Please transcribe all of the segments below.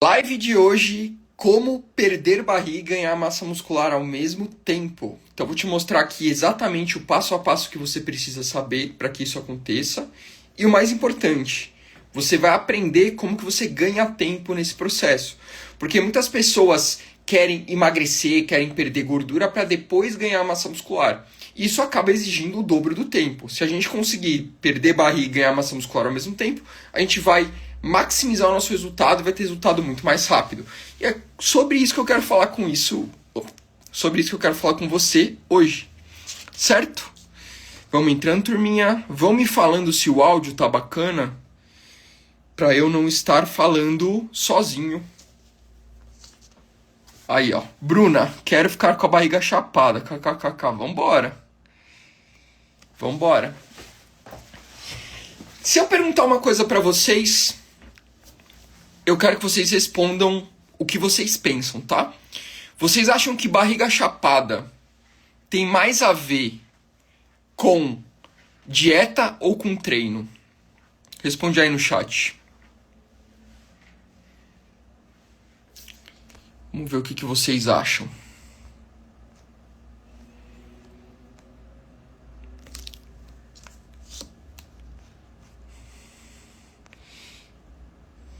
Live de hoje, como perder barriga e ganhar massa muscular ao mesmo tempo. Então eu vou te mostrar aqui exatamente o passo a passo que você precisa saber para que isso aconteça. E o mais importante, você vai aprender como que você ganha tempo nesse processo. Porque muitas pessoas querem emagrecer, querem perder gordura para depois ganhar massa muscular. Isso acaba exigindo o dobro do tempo. Se a gente conseguir perder barriga e ganhar massa muscular ao mesmo tempo, a gente vai maximizar o nosso resultado e vai ter resultado muito mais rápido. E é sobre isso que eu quero falar sobre isso que eu quero falar com você hoje. Certo? Vamos entrando, turminha. Vão me falando se o áudio tá bacana para eu não estar falando sozinho. Aí, ó. Bruna, quero ficar com a barriga chapada. KKKK. Vambora. Vambora. Se eu perguntar uma coisa pra vocês, eu quero que vocês respondam o que vocês pensam, tá? Vocês acham que barriga chapada tem mais a ver com dieta ou com treino? Responde aí no chat. Vamos ver o que vocês acham.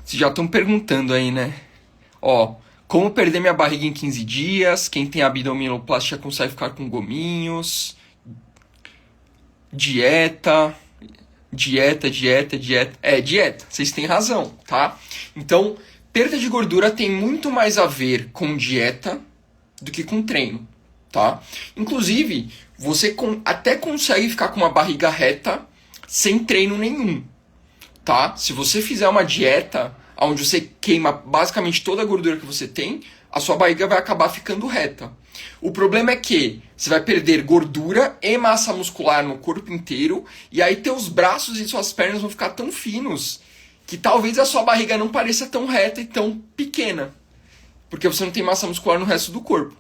Vocês já estão perguntando aí, né? Ó, como perder minha barriga em 15 dias? Quem tem abdominoplastia consegue ficar com gominhos? Dieta. É, dieta. Vocês têm razão, tá? Então, perda de gordura tem muito mais a ver com dieta do que com treino, tá? Inclusive, você até consegue ficar com uma barriga reta sem treino nenhum, tá? Se você fizer uma dieta onde você queima basicamente toda a gordura que você tem, a sua barriga vai acabar ficando reta. O problema é que você vai perder gordura e massa muscular no corpo inteiro, e aí teus braços e suas pernas vão ficar tão finos que talvez a sua barriga não pareça tão reta e tão pequena, porque você não tem massa muscular no resto do corpo.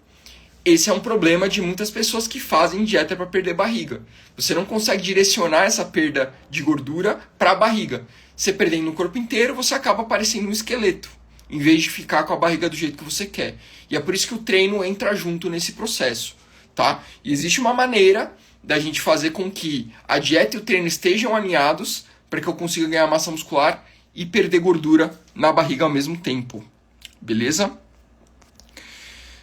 Esse é um problema de muitas pessoas que fazem dieta para perder barriga. Você não consegue direcionar essa perda de gordura para a barriga. Você perdendo no corpo inteiro, você acaba parecendo um esqueleto, em vez de ficar com a barriga do jeito que você quer. E é por isso que o treino entra junto nesse processo, tá? E existe uma maneira da gente fazer com que a dieta e o treino estejam alinhados para que eu consiga ganhar massa muscular e perder gordura na barriga ao mesmo tempo. Beleza?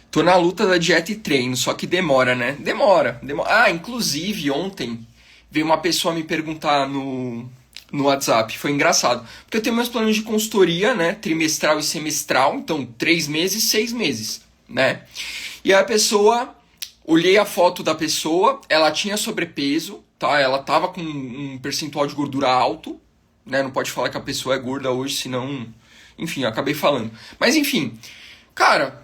Tô na luta da dieta e treino, só que demora, né? Demora. Ah, inclusive ontem veio uma pessoa me perguntar no WhatsApp. Foi engraçado. Porque eu tenho meus planos de consultoria, né? Trimestral e semestral. Então, 3 meses, 6 meses, né? E aí a pessoa... Olhei a foto da pessoa. Ela tinha sobrepeso, tá? Ela tava com um percentual de gordura alto, né? Não pode falar que a pessoa é gorda hoje, senão... Enfim, eu acabei falando. Mas, enfim. Cara...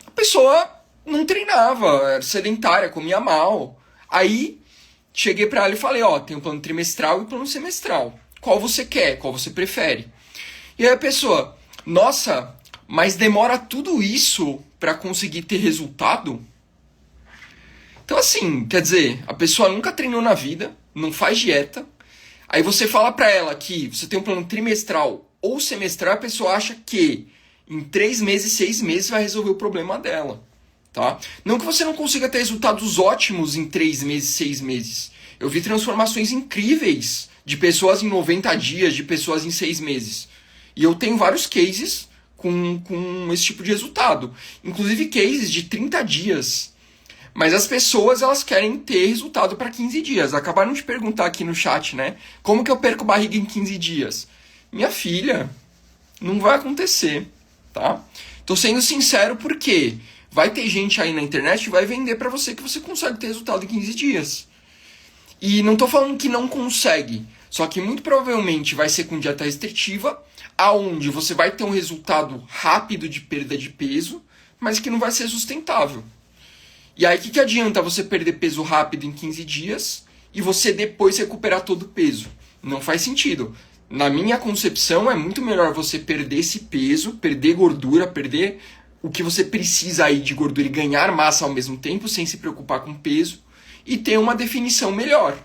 A pessoa não treinava, era sedentária, comia mal. Aí, cheguei pra ela e falei, ó, tem o plano trimestral e o plano semestral. Qual você quer? Qual você prefere? E aí a pessoa, nossa, mas demora tudo isso pra conseguir ter resultado? Então assim, quer dizer, a pessoa nunca treinou na vida, não faz dieta. Aí você fala pra ela que você tem um plano trimestral ou semestral, a pessoa acha que em 3 meses, 6 meses vai resolver o problema dela, tá? Não que você não consiga ter resultados ótimos em 3 meses, 6 meses. Eu vi transformações incríveis de pessoas em 90 dias, de pessoas em 6 meses. E eu tenho vários cases com esse tipo de resultado. Inclusive cases de 30 dias. Mas as pessoas, elas querem ter resultado para 15 dias. Acabaram de perguntar aqui no chat, né? Como que eu perco barriga em 15 dias? Minha filha, não vai acontecer. Tá? Tô sendo sincero porque vai ter gente aí na internet que vai vender pra você que você consegue ter resultado em 15 dias. E não tô falando que não consegue, só que muito provavelmente vai ser com dieta restritiva, aonde você vai ter um resultado rápido de perda de peso, mas que não vai ser sustentável. E aí o que adianta você perder peso rápido em 15 dias e você depois recuperar todo o peso? Não faz sentido. Na minha concepção, é muito melhor você perder esse peso, perder gordura, perder o que você precisa aí de gordura e ganhar massa ao mesmo tempo, sem se preocupar com peso, e ter uma definição melhor.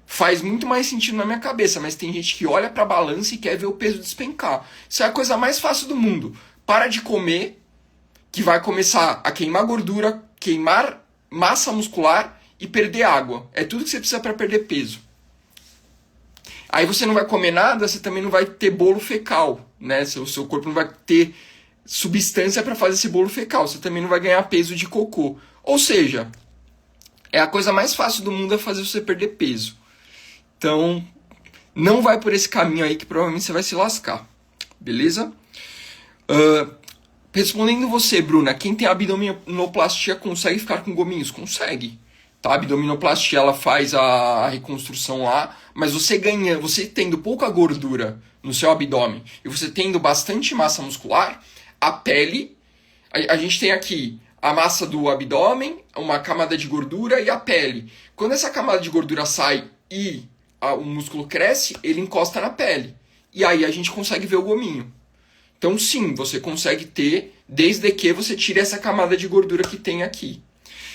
faz muito mais sentido na minha cabeça, mas tem gente que olha pra balança e quer ver o peso despencar. Isso é a coisa mais fácil do mundo. Para de comer, que vai começar a queimar gordura, queimar massa muscular e perder água. É tudo que você precisa para perder peso. Aí você não vai comer nada, você também não vai ter bolo fecal, né? Seu corpo não vai ter substância para fazer esse bolo fecal. Você também não vai ganhar peso de cocô. Ou seja, é a coisa mais fácil do mundo é fazer você perder peso. Então, não vai por esse caminho aí que provavelmente você vai se lascar. Beleza? Respondendo você, Bruna, quem tem abdominoplastia consegue ficar com gominhos? Consegue. Tá? A abdominoplastia ela faz a reconstrução lá, mas você tendo pouca gordura no seu abdômen e você tendo bastante massa muscular, a pele, a gente tem aqui a massa do abdômen, uma camada de gordura e a pele. Quando essa camada de gordura sai e o músculo cresce, ele encosta na pele. E aí a gente consegue ver o gominho. Então sim, você consegue ter, desde que você tire essa camada de gordura que tem aqui.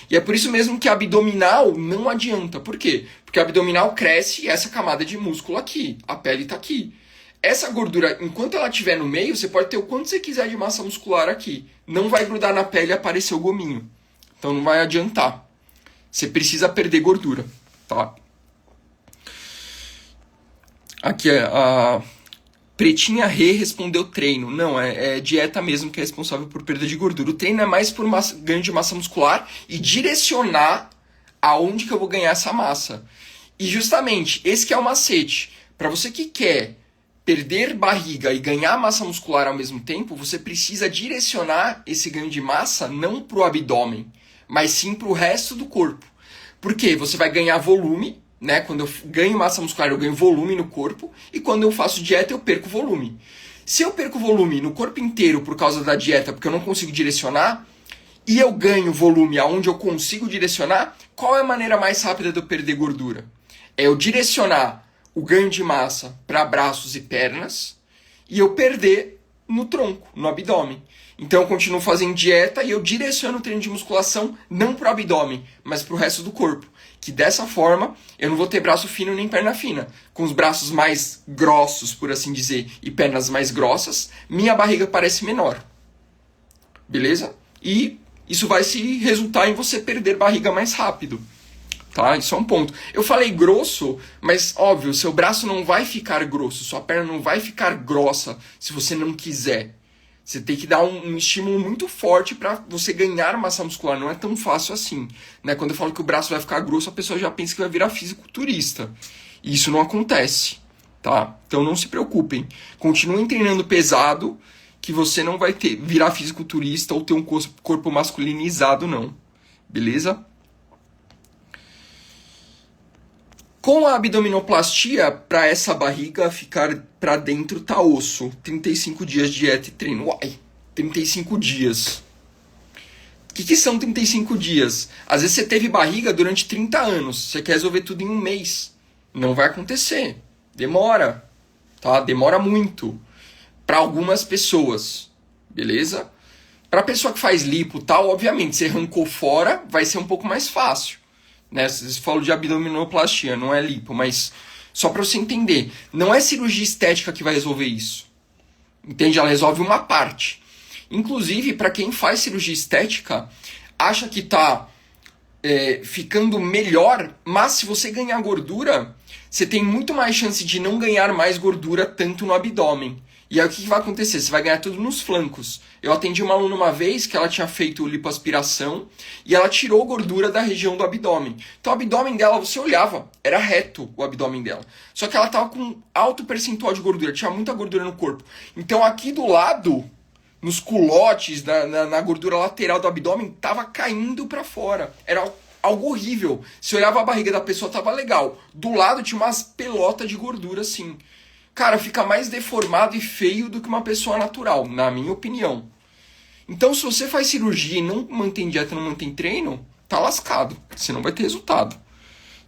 E é por isso mesmo que a abdominal não adianta. Por quê? Porque a abdominal cresce e essa camada de músculo aqui, a pele está aqui. Essa gordura, enquanto ela estiver no meio, você pode ter o quanto você quiser de massa muscular aqui. Não vai grudar na pele e aparecer o gominho. Então não vai adiantar. Você precisa perder gordura, tá? Aqui é a Pretinha Rê respondeu treino. Não, é dieta mesmo que é responsável por perda de gordura. O treino é mais por ganho de massa muscular e direcionar aonde que eu vou ganhar essa massa. E justamente, esse que é o macete. Para você que quer perder barriga e ganhar massa muscular ao mesmo tempo, você precisa direcionar esse ganho de massa não para o abdômen, mas sim para o resto do corpo. Por quê? Você vai ganhar volume, né? Quando eu ganho massa muscular, eu ganho volume no corpo. E quando eu faço dieta, eu perco volume. Se eu perco volume no corpo inteiro por causa da dieta, porque eu não consigo direcionar, e eu ganho volume aonde eu consigo direcionar, qual é a maneira mais rápida de eu perder gordura? É eu direcionar o ganho de massa para braços e pernas e eu perder no tronco, no abdômen. Então eu continuo fazendo dieta e eu direciono o treino de musculação não para o abdômen, mas para o resto do corpo. Que dessa forma eu não vou ter braço fino nem perna fina. Com os braços mais grossos, por assim dizer, e pernas mais grossas, minha barriga parece menor. Beleza? E isso vai se resultar em você perder barriga mais rápido. Tá? Isso é um ponto. Eu falei grosso, mas óbvio, seu braço não vai ficar grosso, sua perna não vai ficar grossa se você não quiser. Você tem que dar um estímulo muito forte para você ganhar massa muscular. Não é tão fácil assim. Né? Quando eu falo que o braço vai ficar grosso, a pessoa já pensa que vai virar fisiculturista. E isso não acontece. Tá? Então não se preocupem. Continuem treinando pesado, que você não vai virar fisiculturista ou ter um corpo masculinizado, não. Beleza? Com a abdominoplastia, para essa barriga ficar para dentro tá osso. 35 dias de dieta e treino. Uai, 35 dias. O que são 35 dias? Às vezes você teve barriga durante 30 anos. Você quer resolver tudo em um mês. Não vai acontecer. Demora. Tá? Demora muito. Para algumas pessoas. Beleza? Para a pessoa que faz lipo e tal, obviamente, você arrancou fora, vai ser um pouco mais fácil. Né? Você falou de abdominoplastia, não é lipo, mas só para você entender, não é cirurgia estética que vai resolver isso. Entende? Ela resolve uma parte. Inclusive, para quem faz cirurgia estética, acha que está ficando melhor, mas se você ganhar gordura, você tem muito mais chance de não ganhar mais gordura tanto no abdômen. E aí o que vai acontecer? Você vai ganhar tudo nos flancos. Eu atendi uma aluna uma vez que ela tinha feito lipoaspiração e ela tirou gordura da região do abdômen. Então o abdômen dela, você olhava, era reto o abdômen dela. Só que ela estava com alto percentual de gordura, tinha muita gordura no corpo. Então aqui do lado, nos culotes, na gordura lateral do abdômen, estava caindo para fora. Era algo horrível. Se olhava a barriga da pessoa, estava legal. Do lado tinha umas pelotas de gordura assim. Cara, fica mais deformado e feio do que uma pessoa natural, na minha opinião. Então, se você faz cirurgia e não mantém dieta, não mantém treino, tá lascado. Você não vai ter resultado.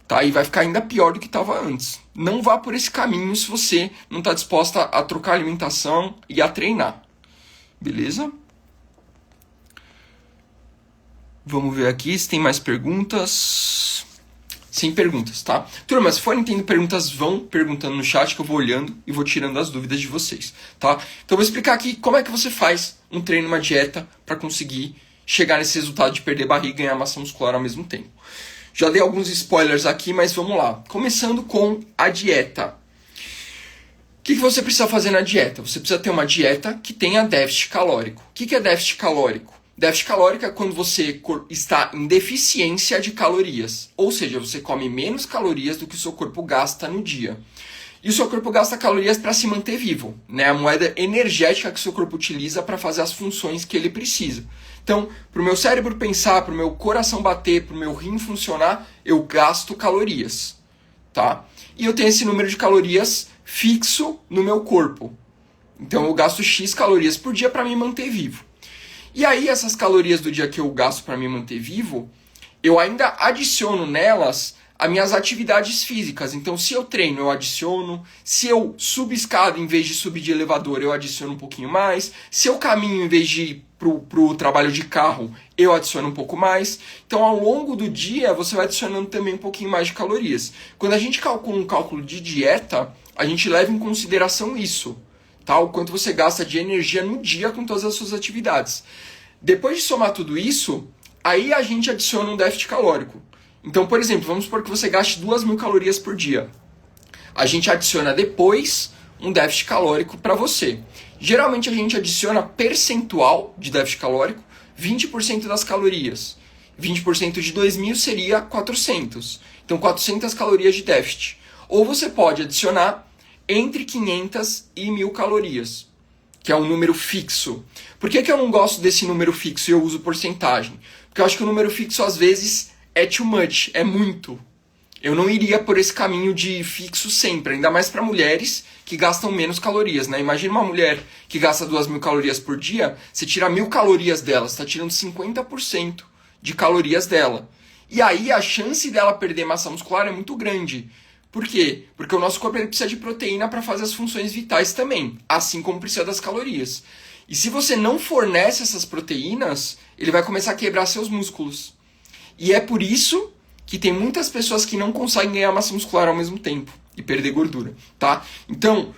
Tá? E vai ficar ainda pior do que estava antes. Não vá por esse caminho se você não está disposta a trocar alimentação e a treinar. Beleza? Vamos ver aqui se tem mais perguntas. sem perguntas, tá? Turma, se forem tendo perguntas, vão perguntando no chat que eu vou olhando e vou tirando as dúvidas de vocês, tá? Então eu vou explicar aqui como é que você faz um treino, uma dieta para conseguir chegar nesse resultado de perder barriga e ganhar massa muscular ao mesmo tempo. Já dei alguns spoilers aqui, mas vamos lá. Começando com a dieta. O que você precisa fazer na dieta? Você precisa ter uma dieta que tenha déficit calórico. O que é déficit calórico? Déficit calórico é quando você está em deficiência de calorias. Ou seja, você come menos calorias do que o seu corpo gasta no dia. E o seu corpo gasta calorias para se manter vivo, né? A moeda energética que o seu corpo utiliza para fazer as funções que ele precisa. Então, para o meu cérebro pensar, para o meu coração bater, para o meu rim funcionar, eu gasto calorias, tá? E eu tenho esse número de calorias fixo no meu corpo. Então, eu gasto X calorias por dia para me manter vivo. E aí, essas calorias do dia que eu gasto para me manter vivo, eu ainda adiciono nelas as minhas atividades físicas. Então, se eu treino, eu adiciono. Se eu subo escada em vez de subir de elevador, eu adiciono um pouquinho mais. Se eu caminho em vez de ir pro trabalho de carro, eu adiciono um pouco mais. Então, ao longo do dia, você vai adicionando também um pouquinho mais de calorias. Quando a gente calcula um cálculo de dieta, a gente leva em consideração isso, tá? O quanto você gasta de energia no dia com todas as suas atividades. Depois de somar tudo isso, aí a gente adiciona um déficit calórico. Então, por exemplo, vamos supor que você gaste 2.000 calorias por dia. A gente adiciona depois um déficit calórico para você. Geralmente a gente adiciona percentual de déficit calórico, 20% das calorias. 20% de 2.000 seria 400. Então, 400 calorias de déficit. Ou você pode adicionar entre 500 e 1.000 calorias, que é um número fixo. Por que eu não gosto desse número fixo e eu uso porcentagem? Porque eu acho que o número fixo, às vezes, é too much, é muito. Eu não iria por esse caminho de fixo sempre, ainda mais para mulheres que gastam menos calorias, né? Imagina uma mulher que gasta 2.000 calorias por dia, você tira 1.000 calorias dela, você está tirando 50% de calorias dela. E aí a chance dela perder massa muscular é muito grande. Por quê? Porque o nosso corpo ele precisa de proteína para fazer as funções vitais também, assim como precisa das calorias. E se você não fornece essas proteínas, ele vai começar a quebrar seus músculos. E é por isso que tem muitas pessoas que não conseguem ganhar massa muscular ao mesmo tempo e perder gordura, tá? Então,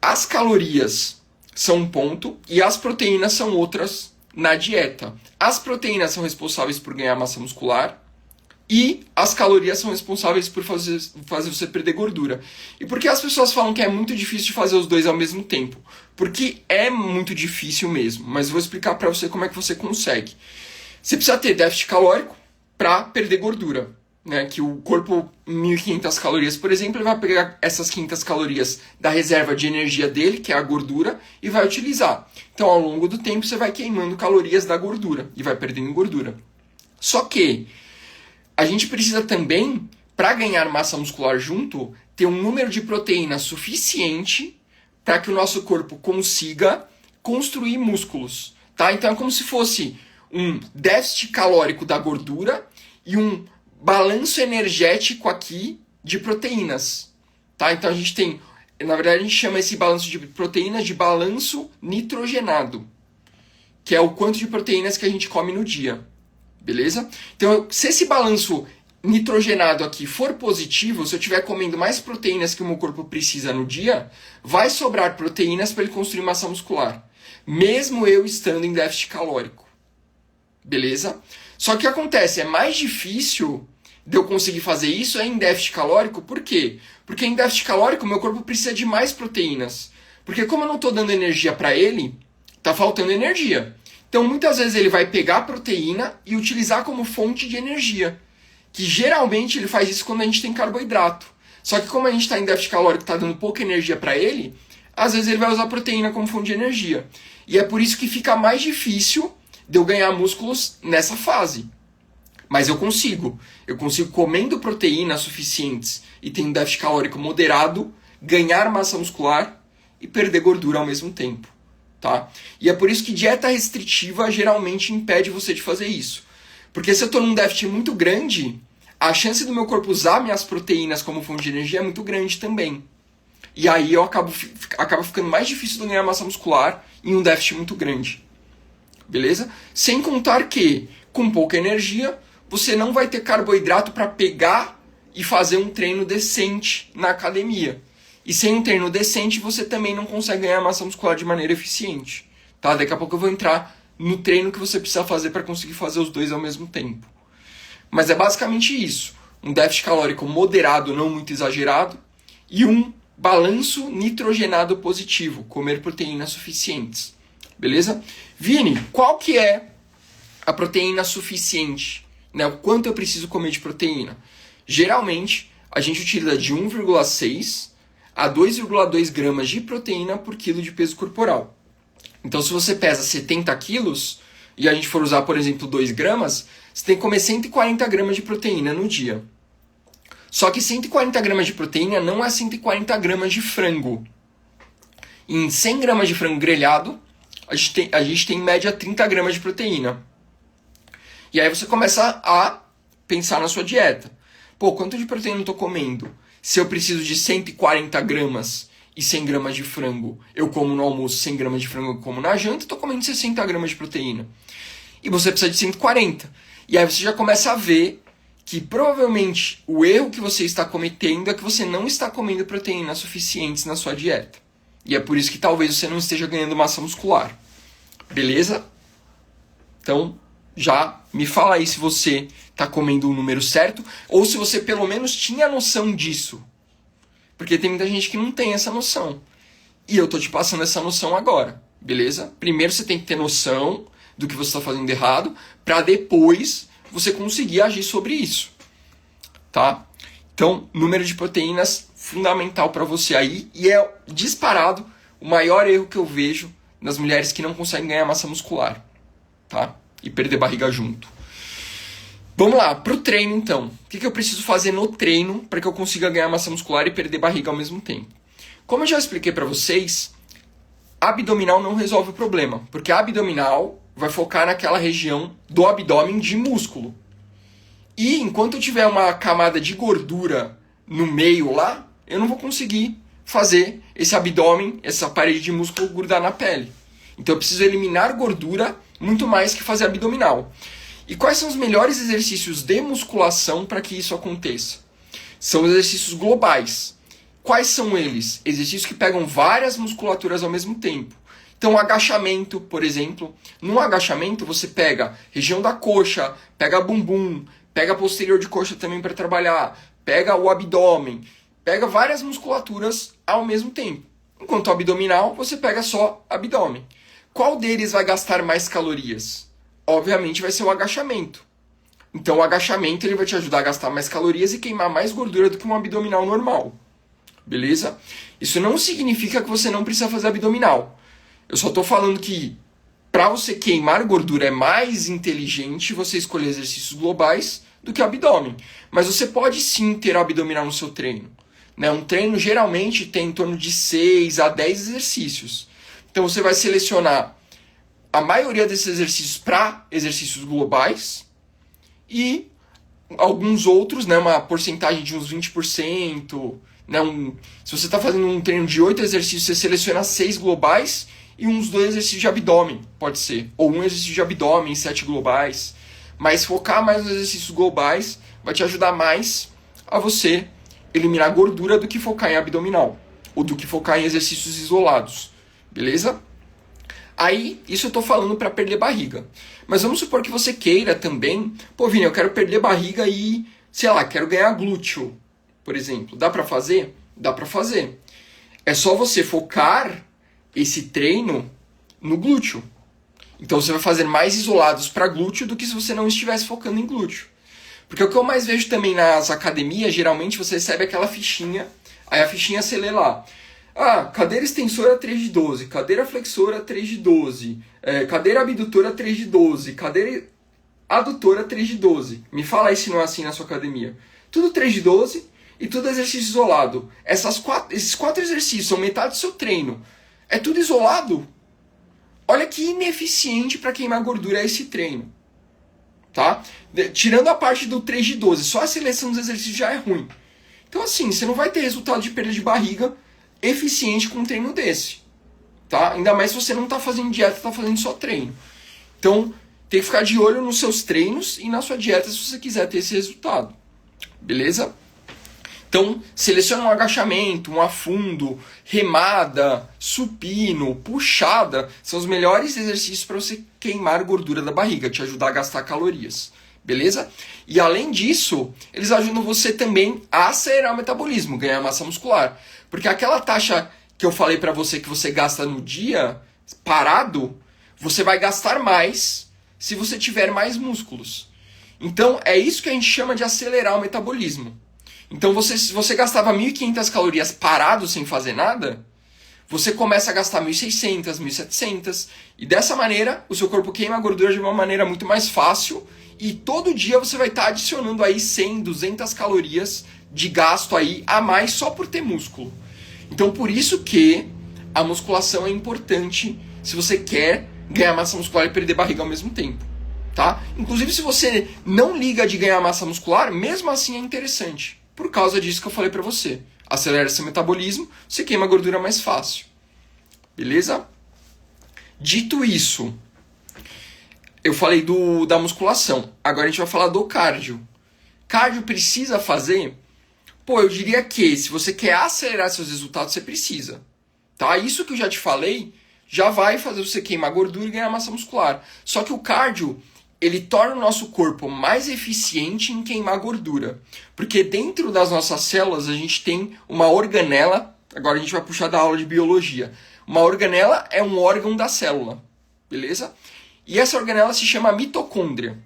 as calorias são um ponto e as proteínas são outras na dieta. As proteínas são responsáveis por ganhar massa muscular e as calorias são responsáveis por fazer você perder gordura. E por que as pessoas falam que é muito difícil de fazer os dois ao mesmo tempo? Porque é muito difícil mesmo, mas eu vou explicar para você como é que você consegue. Você precisa ter déficit calórico para perder gordura, né? Que o corpo, 1.500 calorias, por exemplo, ele vai pegar essas 500 calorias da reserva de energia dele, que é a gordura, e vai utilizar. Então, ao longo do tempo, você vai queimando calorias da gordura e vai perdendo gordura. Só que a gente precisa também, para ganhar massa muscular junto, ter um número de proteínas suficiente para que o nosso corpo consiga construir músculos, tá? Então, é como se fosse um déficit calórico da gordura e um balanço energético aqui de proteínas, tá? Então a gente tem, na verdade a gente chama esse balanço de proteínas de balanço nitrogenado, que é o quanto de proteínas que a gente come no dia, beleza? Então se esse balanço nitrogenado aqui for positivo, se eu estiver comendo mais proteínas que o meu corpo precisa no dia, vai sobrar proteínas para ele construir massa muscular, mesmo eu estando em déficit calórico. Beleza? Só que o que acontece, é mais difícil de eu conseguir fazer isso em déficit calórico. Por quê? Porque em déficit calórico meu corpo precisa de mais proteínas. Porque como eu não estou dando energia para ele, está faltando energia. Então muitas vezes ele vai pegar a proteína e utilizar como fonte de energia. Que geralmente ele faz isso quando a gente tem carboidrato. Só que como a gente está em déficit calórico, está dando pouca energia para ele, às vezes ele vai usar a proteína como fonte de energia. E é por isso que fica mais difícil de eu ganhar músculos nessa fase. Mas eu consigo. Eu consigo, comendo proteínas suficientes e tendo déficit calórico moderado, ganhar massa muscular e perder gordura ao mesmo tempo. Tá? E é por isso que dieta restritiva geralmente impede você de fazer isso. Porque se eu estou num déficit muito grande, a chance do meu corpo usar minhas proteínas como fonte de energia é muito grande também. E aí eu acabo ficando mais difícil de ganhar massa muscular em um déficit muito grande. Beleza? Sem contar que, com pouca energia, você não vai ter carboidrato para pegar e fazer um treino decente na academia. E sem um treino decente, você também não consegue ganhar massa muscular de maneira eficiente. Tá? Daqui a pouco eu vou entrar no treino que você precisa fazer para conseguir fazer os dois ao mesmo tempo. Mas é basicamente isso. Um déficit calórico moderado, não muito exagerado, e um balanço nitrogenado positivo, comer proteínas suficientes. Beleza? Vini, qual que é a proteína suficiente? Né? O quanto eu preciso comer de proteína? Geralmente, a gente utiliza de 1,6 a 2,2 gramas de proteína por quilo de peso corporal. Então, se você pesa 70 quilos e a gente for usar, por exemplo, 2 gramas, você tem que comer 140 gramas de proteína no dia. Só que 140 gramas de proteína não é 140 gramas de frango. Em 100 gramas de frango grelhado, a gente tem em média 30 gramas de proteína. E aí você começa a pensar na sua dieta. Pô, quanto de proteína eu estou comendo? Se eu preciso de 140 gramas e 100 gramas de frango, eu como no almoço 100 gramas de frango, eu como na janta, eu estou comendo 60 gramas de proteína. E você precisa de 140. E aí você já começa a ver que provavelmente o erro que você está cometendo é que você não está comendo proteínas suficientes na sua dieta. E é por isso que talvez você não esteja ganhando massa muscular. Beleza? Então, já me fala aí se você está comendo o número certo ou se você pelo menos tinha noção disso. Porque tem muita gente que não tem essa noção. E eu tô te passando essa noção agora. Beleza? Primeiro você tem que ter noção do que você está fazendo errado para depois você conseguir agir sobre isso, tá? Então, número de proteínas fundamental para você aí, e é disparado o maior erro que eu vejo nas mulheres que não conseguem ganhar massa muscular, tá? E perder barriga junto. Vamos lá, pro treino então. O que eu preciso fazer no treino para que eu consiga ganhar massa muscular e perder barriga ao mesmo tempo? Como eu já expliquei para vocês, abdominal não resolve o problema, porque abdominal vai focar naquela região do abdômen de músculo. E enquanto eu tiver uma camada de gordura no meio lá, eu não vou conseguir fazer esse abdômen, essa parede de músculo grudar na pele. Então eu preciso eliminar gordura muito mais que fazer abdominal. E quais são os melhores exercícios de musculação para que isso aconteça? São exercícios globais. Quais são eles? Exercícios que pegam várias musculaturas ao mesmo tempo. Então, agachamento, por exemplo. No agachamento, você pega região da coxa, pega bumbum, pega posterior de coxa também para trabalhar, pega o abdômen, pega várias musculaturas ao mesmo tempo. Enquanto o abdominal, você pega só abdômen. Qual deles vai gastar mais calorias? Obviamente vai ser o agachamento. Então, o agachamento ele vai te ajudar a gastar mais calorias e queimar mais gordura do que um abdominal normal. Beleza? Isso não significa que você não precisa fazer abdominal. Eu só estou falando que para você queimar gordura é mais inteligente você escolher exercícios globais do que abdômen. Mas você pode sim ter abdominal no seu treino. Né? Um treino geralmente tem em torno de 6 a 10 exercícios. Então você vai selecionar a maioria desses exercícios para exercícios globais e alguns outros, né, uma porcentagem de uns 20%. Né, se você está fazendo um treino de 8 exercícios, você seleciona 6 globais e uns 2 exercícios de abdômen, pode ser. Ou um exercício de abdômen, 7 globais. Mas focar mais nos exercícios globais vai te ajudar mais a você eliminar gordura do que focar em abdominal. Ou do que focar em exercícios isolados. Beleza? Aí, isso eu estou falando para perder barriga. Mas vamos supor que você queira também... Pô, Vini, eu quero perder barriga e, sei lá, quero ganhar glúteo, por exemplo. Dá para fazer? Dá para fazer. É só você focar esse treino no glúteo. Então você vai fazer mais isolados para glúteo do que se você não estivesse focando em glúteo. Porque o que eu mais vejo também nas academias, geralmente você recebe aquela fichinha, aí a fichinha você lê lá. Ah, cadeira extensora 3 de 12, cadeira flexora 3 de 12, cadeira abdutora 3 de 12, cadeira adutora 3 de 12. Me fala aí se não é assim na sua academia. Tudo 3 de 12 e tudo exercício isolado. Esses 4 exercícios são metade do seu treino. É tudo isolado? Olha que ineficiente para queimar gordura é esse treino. Tá? Tirando a parte do 3 de 12, só a seleção dos exercícios já é ruim. Então assim, você não vai ter resultado de perda de barriga eficiente com um treino desse. Tá? Ainda mais se você não está fazendo dieta, está fazendo só treino. Então, tem que ficar de olho nos seus treinos e na sua dieta se você quiser ter esse resultado. Beleza? Então, seleciona um agachamento, um afundo, remada, supino, puxada. São os melhores exercícios para você queimar gordura da barriga, te ajudar a gastar calorias. Beleza? E além disso, eles ajudam você também a acelerar o metabolismo, ganhar massa muscular. Porque aquela taxa que eu falei para você que você gasta no dia, parado, você vai gastar mais se você tiver mais músculos. Então, é isso que a gente chama de acelerar o metabolismo. Então, se você gastava 1.500 calorias parado sem fazer nada, você começa a gastar 1.600, 1.700. E dessa maneira, o seu corpo queima a gordura de uma maneira muito mais fácil. E todo dia você vai estar adicionando aí 100, 200 calorias de gasto aí a mais só por ter músculo. Então, por isso que a musculação é importante se você quer ganhar massa muscular e perder barriga ao mesmo tempo. Tá? Inclusive, se você não liga de ganhar massa muscular, mesmo assim é interessante. Por causa disso que eu falei pra você. Acelera seu metabolismo, você queima a gordura mais fácil. Beleza? Dito isso, eu falei da musculação. Agora a gente vai falar do cardio. Cardio precisa fazer? Pô, eu diria que se você quer acelerar seus resultados, você precisa. Tá? Isso que eu já te falei, já vai fazer você queimar gordura e ganhar massa muscular. Só que o cardio, ele torna o nosso corpo mais eficiente em queimar gordura. Porque dentro das nossas células a gente tem uma organela, agora a gente vai puxar da aula de biologia. Uma organela é um órgão da célula, beleza? E essa organela se chama mitocôndria.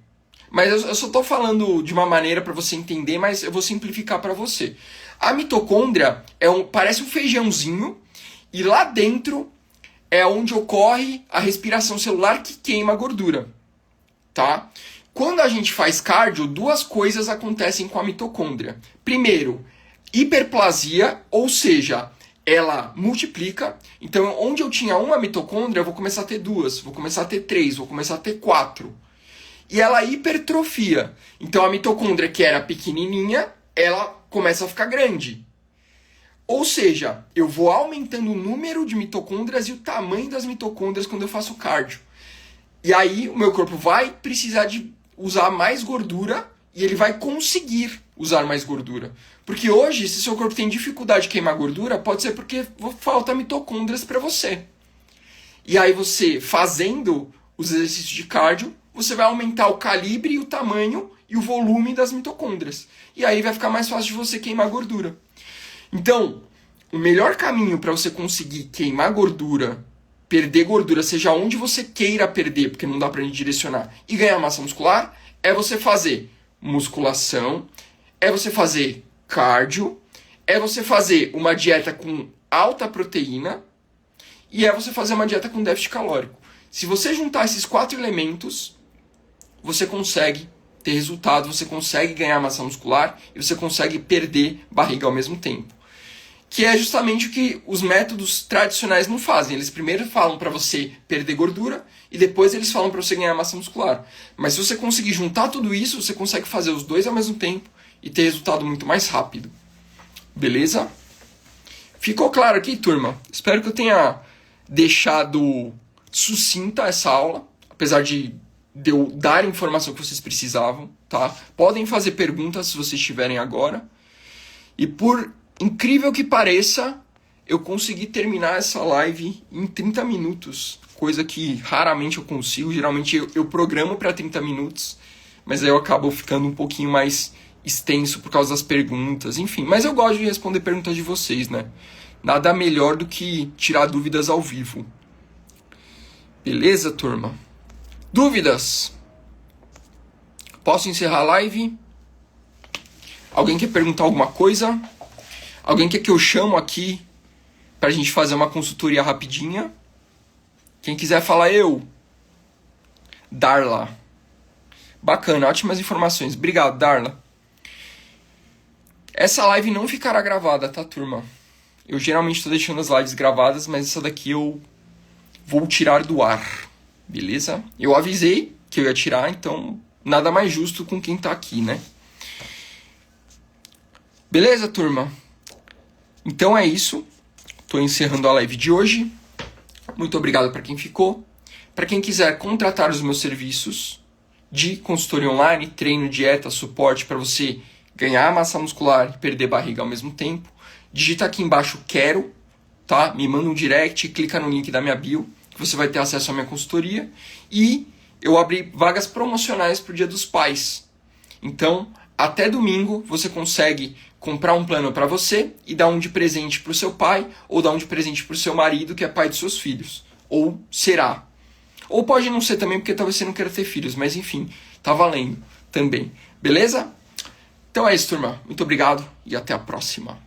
Mas eu só estou falando de uma maneira para você entender, mas eu vou simplificar para você. A mitocôndria parece um feijãozinho e lá dentro é onde ocorre a respiração celular que queima a gordura. Tá? Quando a gente faz cardio, duas coisas acontecem com a mitocôndria. Primeiro, hiperplasia, ou seja, ela multiplica. Então, onde eu tinha uma mitocôndria, eu vou começar a ter duas, vou começar a ter três, vou começar a ter quatro. E ela hipertrofia. Então, a mitocôndria que era pequenininha, ela começa a ficar grande. Ou seja, eu vou aumentando o número de mitocôndrias e o tamanho das mitocôndrias quando eu faço cardio. E aí o meu corpo vai precisar de usar mais gordura e ele vai conseguir usar mais gordura. Porque hoje, se seu corpo tem dificuldade de queimar gordura, pode ser porque falta mitocôndrias para você. E aí você, fazendo os exercícios de cardio, você vai aumentar o calibre, o tamanho e o volume das mitocôndrias. E aí vai ficar mais fácil de você queimar gordura. Então, o melhor caminho para você conseguir queimar gordura, perder gordura, seja onde você queira perder, porque não dá pra gente direcionar, e ganhar massa muscular, é você fazer musculação, é você fazer cardio, é você fazer uma dieta com alta proteína e é você fazer uma dieta com déficit calórico. Se você juntar esses 4 elementos, você consegue ter resultado, você consegue ganhar massa muscular e você consegue perder barriga ao mesmo tempo. Que é justamente o que os métodos tradicionais não fazem. Eles primeiro falam para você perder gordura e depois eles falam para você ganhar massa muscular. Mas se você conseguir juntar tudo isso, você consegue fazer os dois ao mesmo tempo e ter resultado muito mais rápido. Beleza? Ficou claro aqui, turma? Espero que eu tenha deixado sucinta essa aula, apesar de eu dar a informação que vocês precisavam, tá? Podem fazer perguntas se vocês tiverem agora. E por incrível que pareça, eu consegui terminar essa live em 30 minutos, coisa que raramente eu consigo. Geralmente eu programo para 30 minutos, mas aí eu acabo ficando um pouquinho mais extenso por causa das perguntas, enfim. Mas eu gosto de responder perguntas de vocês, né? Nada melhor do que tirar dúvidas ao vivo. Beleza, turma? Dúvidas? Posso encerrar a live? Alguém quer perguntar alguma coisa? Alguém quer que eu chamo aqui pra gente fazer uma consultoria rapidinha? Quem quiser falar, eu. Darla. Bacana, ótimas informações. Obrigado, Darla. Essa live não ficará gravada, tá, turma? Eu geralmente estou deixando as lives gravadas, mas essa daqui eu vou tirar do ar. Beleza? Eu avisei que eu ia tirar, então nada mais justo com quem tá aqui, né? Beleza, turma? Então é isso. Estou encerrando a live de hoje. Muito obrigado para quem ficou. Para quem quiser contratar os meus serviços de consultoria online, treino, dieta, suporte para você ganhar massa muscular e perder barriga ao mesmo tempo, digita aqui embaixo quero, tá? Me manda um direct, clica no link da minha bio, que você vai ter acesso à minha consultoria. E eu abri vagas promocionais para o Dia dos Pais. Então, até domingo você consegue comprar um plano para você e dar um de presente para o seu pai, ou dar um de presente para o seu marido, que é pai dos seus filhos. Ou será. Ou pode não ser também, porque talvez você não queira ter filhos, mas enfim, tá valendo também. Beleza? Então é isso, turma. Muito obrigado e até a próxima.